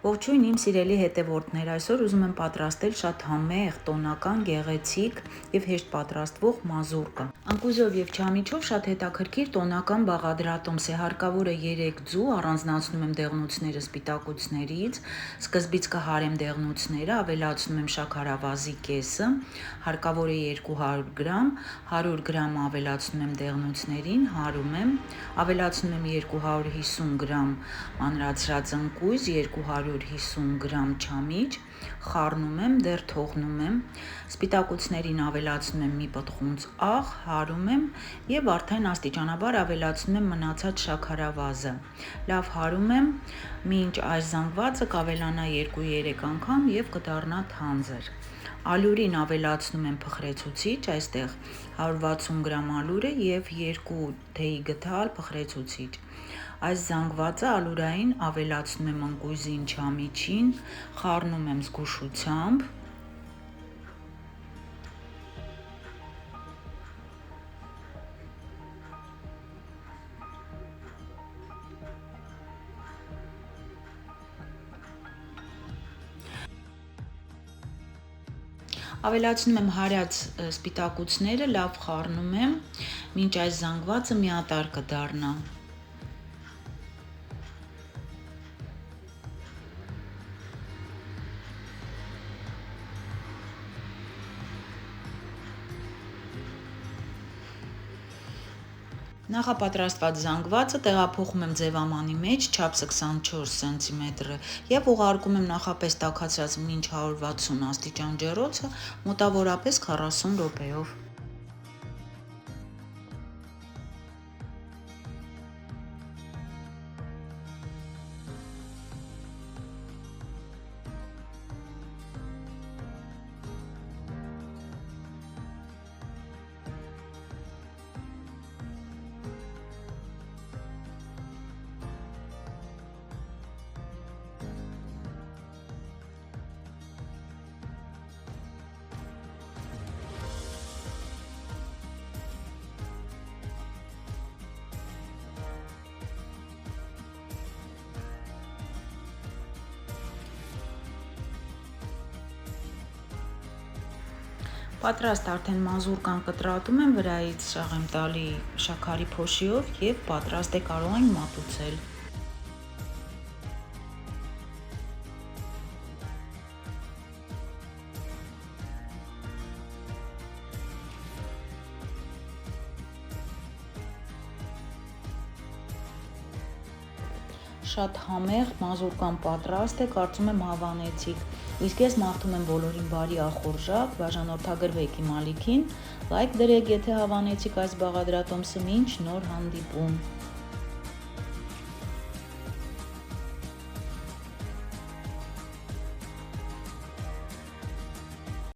Ողջույն իմ սիրելի հետևորդներ, այսօր ուզում եմ պատրաստել շատ համեղ, տոնական, գեղեցիկ եւ հեշտ պատրաստվող մազուրկա։ Անկույզով եւ չամիչով շատ հետաքրքիր տոնական բաղադրատոմս է, հարկավոր է 3 ձու, առանձնացնում եմ դեղնուցները սպիտակուցներից, սկզբից կհարեմ դեղնուցները, ավելացնում եմ շաքարավազի կեսը, հարկավոր է 200 գրամ, 100 գրամ ավելացնում եմ դեղնուցներին, հարում եմ, ավելացնում եմ 250 գրամ մանրացրած ընկույզ, 250 գրամ չամիչ, խառնում եմ, դեռ թողնում եմ, սպիտակուցներին ավելացնում եմ մի պտղունց աղ, հարում եմ եւ արդեն աստիճանաբար ավելացնում եմ մնացած շաքարավազը։ Լավ հարում եմ, մինչ այս զանգվածը կավելանա 2-3 անգամ եւ կդառնա թանձր։ Ալյուրին ավելացնում եմ փխրեցուցիչ, այստեղ 160 գրամ ալյուր է եւ 2 թեյի գդալ փխրեցուցիչ։ Այս զանգվածը ալյուրային ավելացնում եմ ընկույզին, չամիչին, խառնում եմ զգուշությամբ։ Ավելացնում եմ հարած սպիտակուցները, լավ խառնում եմ, մինչ այս զանգվածը միատարր կդառնա։ Նախապատրաստված զանգվածը տեղափոխում եմ ձևամանի մեջ, չափսը 24 սմ եւ ուղարկում եմ նախապես տաքացրած մինչ 160 աստիճան ջեռոցը մոտավորապես 40 րոպեով։ Պատրաստ արդեն մազուրկան կտրատում եմ, վրայից շաղ եմ տալի շաքարի փոշիով եւ պատրաստ է, կարող ենք մատուցել։ Շատ համեղ մազուրկան պատրաստ է, կարծում եմ հավանեցիք։ Իսկ ես մաղթում եմ բոլորին բարի ախորժակ, բաժանորդագրվեք իմ ալիքին, լայք դրեք, եթե հավանեցիք այս բաղադրատոմսը, մինչ նոր հանդիպում։